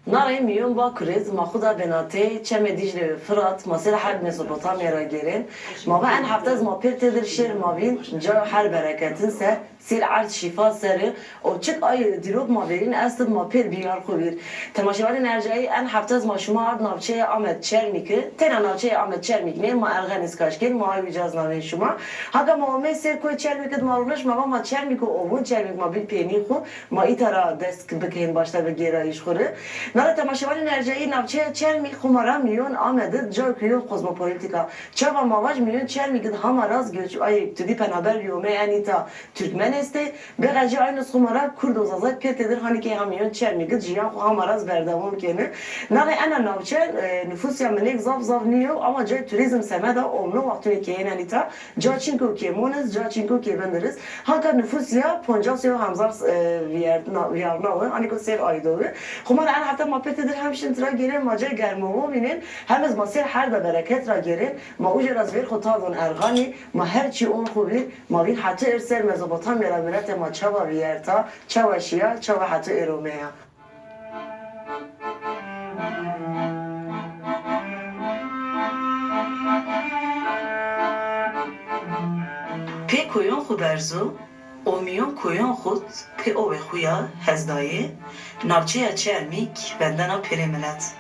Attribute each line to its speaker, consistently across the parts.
Speaker 1: ناري ميون باكرز ما خدا بناتي چم دیجل فرات مثلا حرب مسوپوتامیا را گرین ما بعد هفتز ما پیرت در شیر ما بین جا هر برکتن سر سیر عرض شفا سر او چک آی دیروب ما برین است ما پیر بیار خوبیر تماشاوری نرجعی ان هفتز ما شما عرض ناوچه آمد چرمیکه تن ناوچه آمد چرمیک نه ما ارغنیس کاشکین ما های ویجاز نامه شما هاگا ما اومه سر کوی چرمیکت ما رولش ما چرمیکو اوون چرمیک ما بیل پینی خو ما ایترا دست بکن باشتا به گرایش خوره نرا تماشاوری نرجعی ناوچه چرمی خمارا میون آمده جای کریو کوزموپولیتیکا چرا ماواج میون چرمی که همه راز گوش آی تودی پنابر بیومه انیتا ترکمن استه به غجی آینو خمارا کرد و زازای پیت در هانی که همیون چرمی که جیان خو همه راز بردوام کنه نرا انا ناوچه نفوسی منیک زاف نیو اما جای توریسم سمدا اونو وقتی که این انیتا جا چینکو که مونس جا چینکو که بندرس هاکر نفوسیا 50 همزار ویارنا آنیکو سر آیدوه خمارا انا حتی ما پیت در همشن ترا گیرن ماجر گرمو بینن هم از ماسیر هر به برکت را گیرن ما اوج از ویر خطاب اون ارغانی ما هر چی اون خوبی ما بین حتی ارسل مزوباتان میرا ملت ما چوا ویرتا چوا شیا چوا حتی ایرومیا پی کویون خو برزو اومیون کویون خود پی او خویا هزدایه نابچه چرمیک بندنا پیری ملت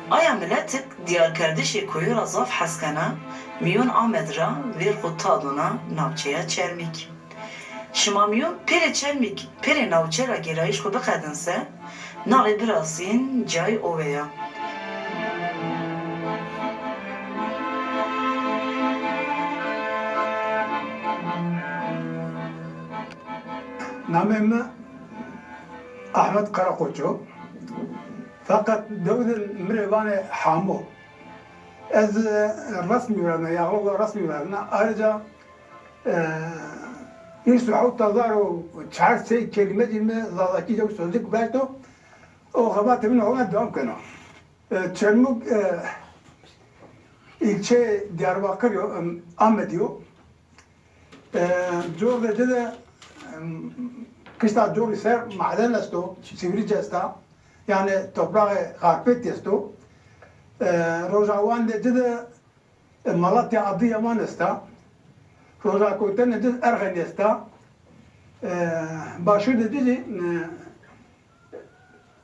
Speaker 1: آیا ملت دیار کردش کوی را زاف حسکنا میون آمد را ویر خود تادونا نابچه چرمیک شما میون پیر چرمیک پیر ناوچه را گرایش خود بقدنسه نالی براسین جای اویا
Speaker 2: نامم أحمد قراقوچو فقط دود مريوان حامو از رسمي ولنا يغلو رسمي ولنا أرجع يسحو تظاهر وتشعر سي كلمة جمع ضاضكي جو سوزك باشتو وخبات منه هنا دوام كنا تشرموك ilçe Diyarbakır Ahmediyo جور جدا kışta جور ser maden استو سيوريج استا يعني toprağı karpet استو روزاوان جدا مالاتي Adıyaman استا روزا كوتن جدا ارغن استا باشو جدا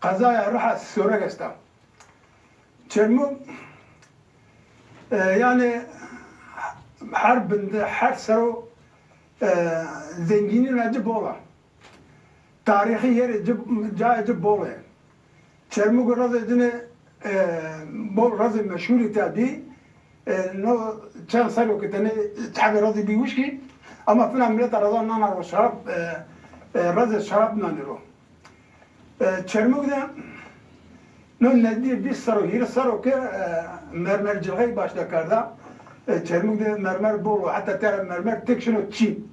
Speaker 2: قضايا راح سورك استا تشرمو yani her sero zenginin acı bola. Tarihi yeri acı bola. Çermuk razı edine bol razı meşhur itabi. No çan sero kitane tabi razı biyuşki. Ama filan millet razı nanar ve şarap razı şarap naniro. Çermuk da no neddi bir sero hir sero ki mermerciliği başta karda. Çermuk da mermer bol hatta ter mermer tek şunu Çin.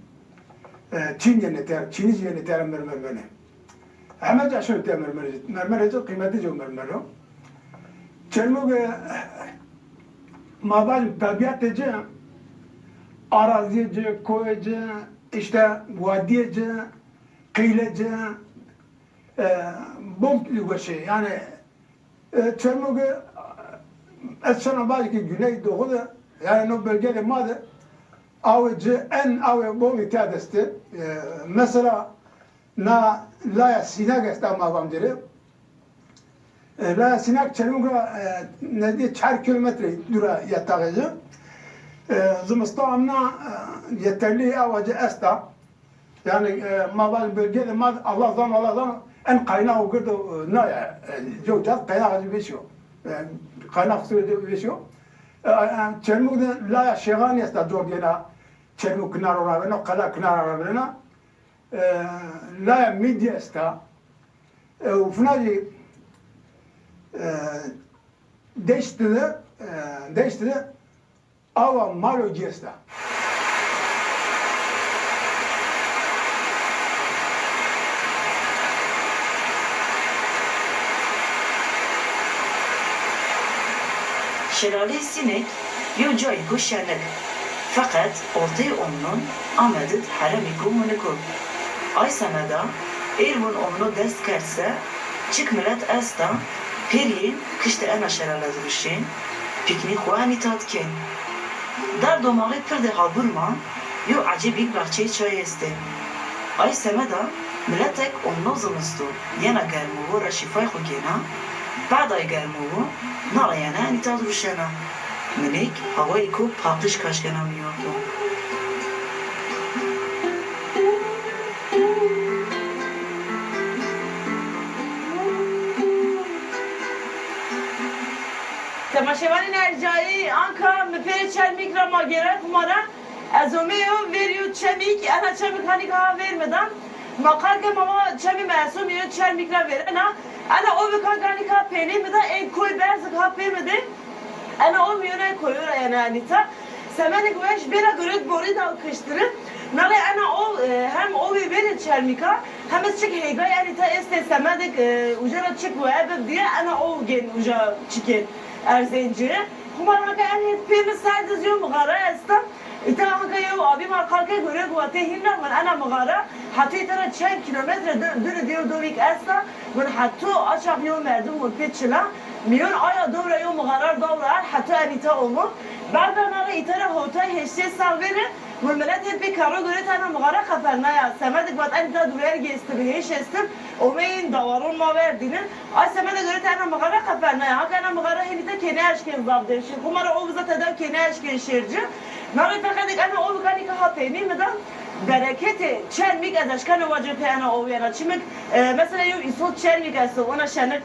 Speaker 2: Çin yerine ter, Çiniz yerine ter mermer beni. Ahmet aşağı ter mermer ecel kıymeti jo mermer o. Çermuk mabal tabiat ece arazice, koyece, işte vadiyece, kıylece bol bir şey yani Çermuk Esşana belki Güneydoğu'da yani o bölgede madde avcı en avı bol itadesti mesela na la sinak estama bamdiri la sinak Çermuk'a ne diye 4 kilometre dura yatağıcı zımıstamna yeterli avcı esta yani mabal bölgede madde Allah'dan en kaynağı girdi ne jovcat kaynağı bir şey kaynak suyu bir şey Çermuk'da la şegan yasta Jordiana Çermuk kınar orabına kala kınar orabına la midye yasta ufnaji değişti ava malo yasta
Speaker 1: Şelale sinek yo jay guşanek fakat oltayı onun amedet haramiku muniku ay samada eğer bunu onu dest kerse çık millet esta Periyên kişte ena şerala duruşên, piknik xwe anî tatkin. Dar domaxê pir de haburman, yo acîbî bahçeyê çayê este. Ay semeda, milletek onno zimisto, yena germû ra şîfay xwe kêna, بعدای گرمو نالیانه انیتا دروشنا منیک هوایی کو پاقش کاشکنا میوکو
Speaker 3: تماشاوانی نرجایی آنکا مپیر چرمیک را ماگره کمارا از اومیو ویریو چمیک انا چمیک هانی که ها ورمدن مقال که ماما چمی معصوم یو چرمیک را ورنا انا او بکن گانی که پینی مده این کوی برز که ها پی مده انا او میونه کوی را یعنی انیتا سمنی گوش بیرا گرد بوری دا کشتره نالی انا او هم او بیر چرمیکا هم از چک هیگای انیتا است سمنی اجرا چک و ابب دیه انا او گن اجرا چکه ارزنجره خمار هنگه انیت پیم سردز یو مغاره استم ایتا هنگه یو آبی مارکال که گره گواته هینه من انا مغاره حتی ایتا را چند کیلومتر دور دیو دویک استا من حتی آشاق یو مردم و پیچلا میون آیا دوره یو مغرر دوره حتی انیتا اومو بعد ناره ایتا را هوتای هشته سال بره من ملت هد بی کارو گره تانا مغرر خفر نیا سمد گوات انیتا دوره گیسته بهش استم اومه این دوارون ما وردینه آی سمد گره تانا مغرر خفر نیا ها که انا مغرر هلیتا کنه اشکن زاب درشه خمارا او بزا تداو کنه اشکن شرجه ناره فقط انا او بگانی که ها پیمی مدام bereketi çelmik az aşkan vacip ana o yana çimek mesela yo isot çelmik as ona şanak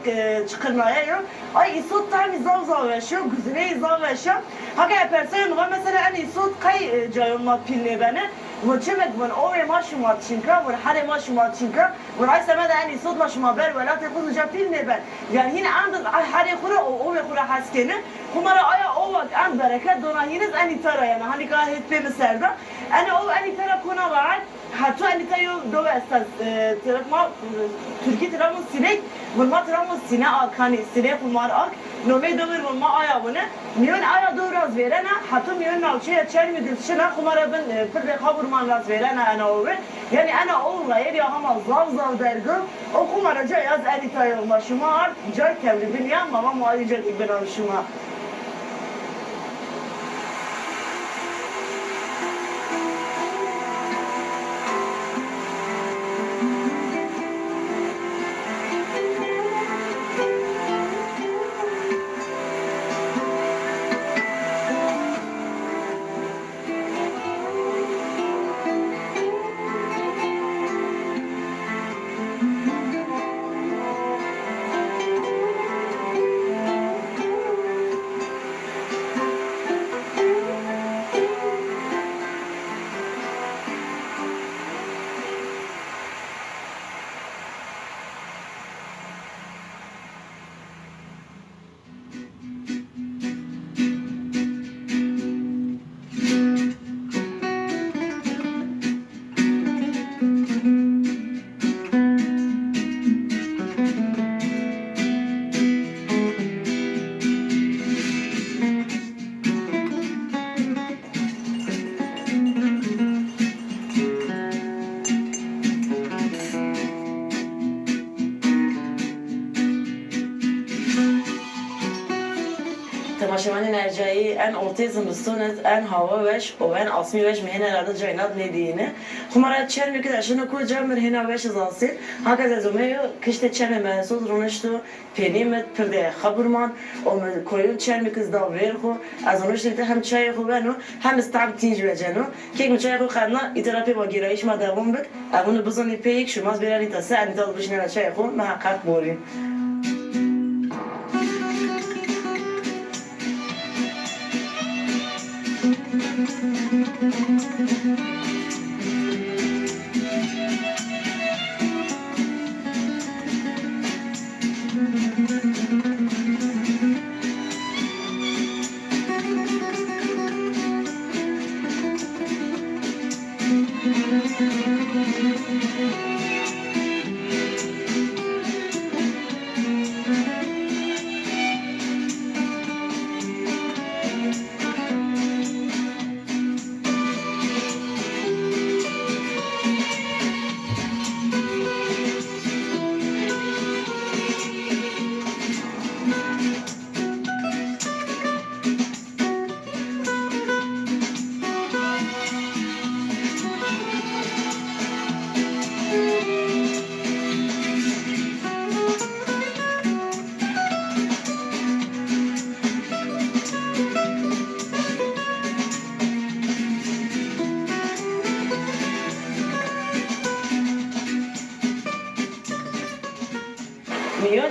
Speaker 3: çıkırmaya yo ay isot tam zav ve şu güzine zav ve şu haka person mu mesela an isot kay cayolma pilne bana bu çimek bu o maş mı çinka bu hare maş mı çinka bu ay semada an isot maş mı ber ولا تقول جا pilne ben yani yine and hare khura o khura haskene kumara aya o vak an bereket dona yine ani tara yani hani gayet be mesela ana o ani tara kona var hatta ani tayo do estas tarafma Türkiye tarafı sinek bulma tarafı sine akani sinek bulma ak nome dövür bulma aya bunu miyon aya do raz verena hatta miyon nalçe çer mi şuna kumara ben perde kaburman raz verena ana o yani ana o gayri ama zav dergü o kumara cayaz ani tayo maşuma art cay kevli dünya mama muayyice ibn şuma تماشاوانی نرجایی ان اوتیزم بستونت ان هوا وش و ان اسمی وش مهنه راده جاینات ندینه خمارا چر میکرد اشنا کو جمر هنا وش زاسی هاکا زومیو کشته چمه محسوس رونشتو پنیمت پرده خبرمان و کویون چر میکز دا ویرخو از اونش دیگه هم چای خو بنو هم استعب تینج بجنو که من چای خو خدنا ایتراپی با گیرایش ما دوام بک اون بزنی پیک شما برانی تا سه انیتا بشینه چای خو محقق بوریم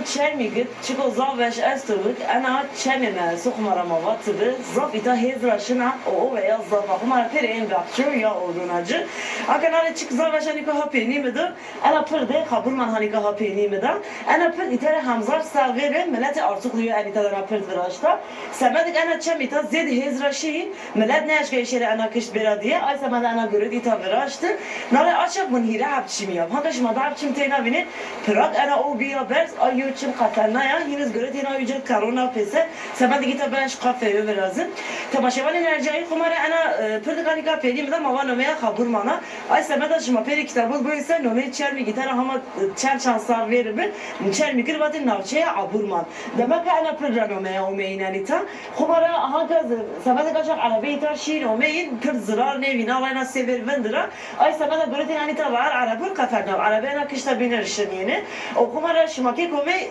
Speaker 1: çermi git çıko zavveş estuvuk ana çemime sokmara mavatıdı zaf ita hezraşına o veya zafa kumara pereyin bakçı ya odunacı akan ana çık zavveş hanika hapeni midir ana pırde kabulman hanika hapeni midir ana pır itere hamzar savere milleti artukluyor en ita dana pırd viraşta semedik ana çem ita zed hezraşi millet ne aşkı işere ana kışt bera diye ay semede ana görüd ita viraştı nare açak mun hire hapçim yap hanka şima da hapçim teyna bini pırak ana o biya bers ay yoçum katanna ya hiniz görüd ina yücet karona pese semedik ita beş kafeye verazım temaşevan enerjiyi kumara ana pırdık hanika peni midir mava nomaya kabul mana ay semede şima peri kitabı bu ise nomaya çermi gitara hama çer şanslar verir mi çermi kırbatın navçeye aburman demek ki ana pırda nomaya omeyinanita kumara hanka semede kaçak arabeyi tar şiir omeyin pır zırar nevina alayna sever vendira ay semede görüd ina nita var arabur kafernav arabeyna kışta binirşin yeni o kumara şimaki kome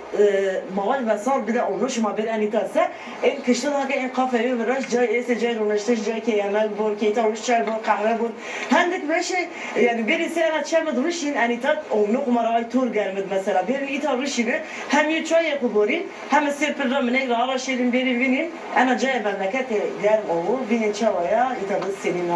Speaker 1: maval vesal bile onu şima bir anita se en kışta da en kafeye veraş cay ese cay runeşteş cay ki yemek bor ki tavuş çay bor kahve bor hendik beşe yani birisi ana çemed ruşin anita onu kumara ay tur gelmedi mesela bir ita ruşini hem yu çay yakubori hem sirpir ramine gara şerin biri vinin ana cay memlekete yer oğu vinin çavaya ita da seninle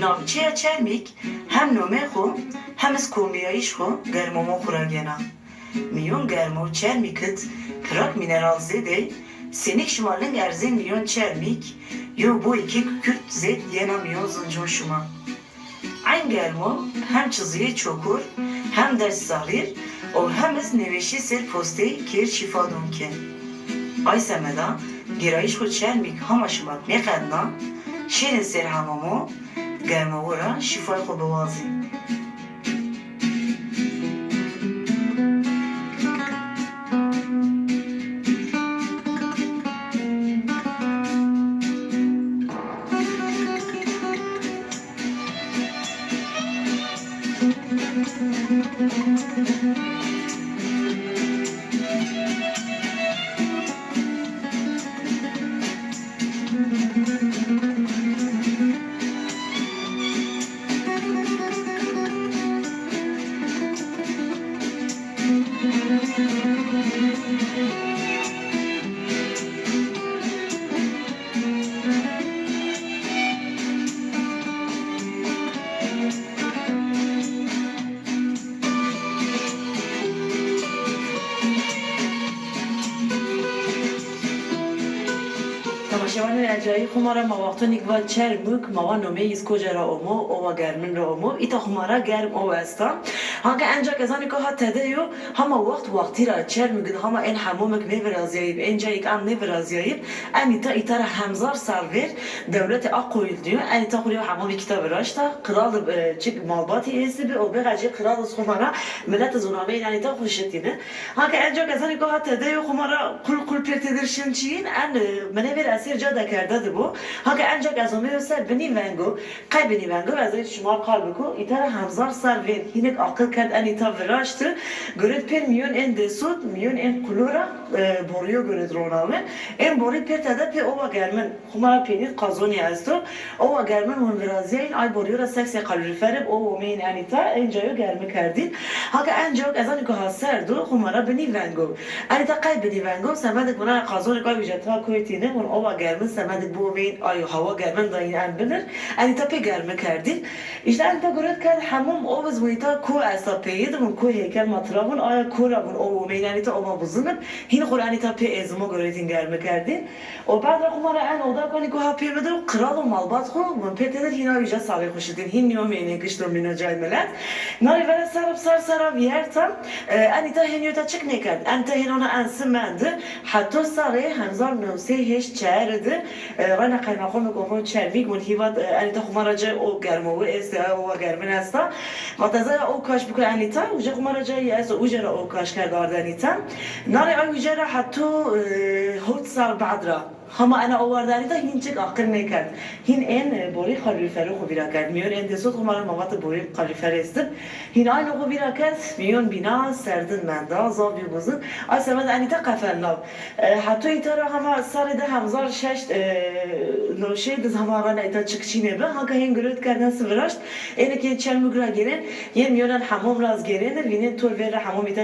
Speaker 1: navçeya çermik hem nome xo hem ez kombiyayış xo germomo xura gena miyon germo çermikit pırak mineral zede senik şumalın erzin miyon çermik yo bu iki kürt zed yena miyon zincon şuma aynı germo hem çiziye çokur hem ders zahir o hem ez neveşi ser poste kir şifa donken ay semeda girayış xo çermik hama şumak meqedna şirin ser hamamo germavura şifay xo bawazî Tamaşavan enerjiyi kumara mavaqtonik va çermuk mava nome iz kojara omo ova germin ra omo ita kumara germ ova esta hanka enca kazani ko hat tedeyo hama waqti ra çermuk hama en hamumek ne veraziyip enca ik an ne veraziyip en ita hamzar sarver devleti aqoyil diyor en ita kuruyor hamumi kitabı raşta kral çık malbati esibi o begaci kral kumara millet zoname yani ita kuşetine hanka enca kazani ko hat tedeyo kumara kul pertedir şinçin en menever asir جدا کرده بو هاگه انجا گزومه و سر بنی ونگو قای بنی ونگو و از این شمار قلب کو ایتر همزار سر وین هینک عقل کرد ان ایتا وراشتı گرد پر میون ان دسود میون ان کلورا boruyor گرد روناوه en boru pertede pe ova germen kumara peynir kazoni azdo ova germen hun viraziyin ay boruyora sekse kaloriferib o omeyin anita encayo germe kerdin haka encayo ezani ko haserdu kumara beni vengo anita qay beni vengo semedik buna kazoni qay vijata koytine hun ova germen semedik bu omeyin ay hava germen da yine bilir anita pe germe kerdin işte anita görüt kad hamum ovuz vita ko asapeyid hun ko heykel matrabun ay korabun o omeyin anita ova buzunub hin Kur'an'ta pe ezmo göretin gelme kerdin. O badra kumara en oda kani ko hapi medir kral o malbat ko mun peteler hina yüce savi kuşidin hin niyo meyne kıştır mina caymelat. Nari vere sarab yertam anita heniyota çık nekad. Anta hin ona ansimendi. Hatta sarı hamzar nöse hiç çağırdı. Rana kaymakon ko çermik mun hivat anita kumaraca o germovu esta o germen asta. Mataza o kaş bu anita uca kumaraca ya uca o kaş kardardı anita. Nari ay uca حتى هوت صار بعدرا Hama ana avardani da hincik akıl ne kert. Hin en bori kaloriferi kubira kert. Miyon en desot kumara mavat bori kaloriferi istip. Hin aynı kubira kert. Miyon bina serdin menda zabi buzun. Asla ben anita kafellav. Hatta itara hama sarı da hamzar şeşt noşe de zamarana ita çıkçine be. Hanka hin gürüt kerden sıvıraşt. Ene ki çelmugra girin. Yen miyonan hamam raz girin. Vinin tur vera hamam ita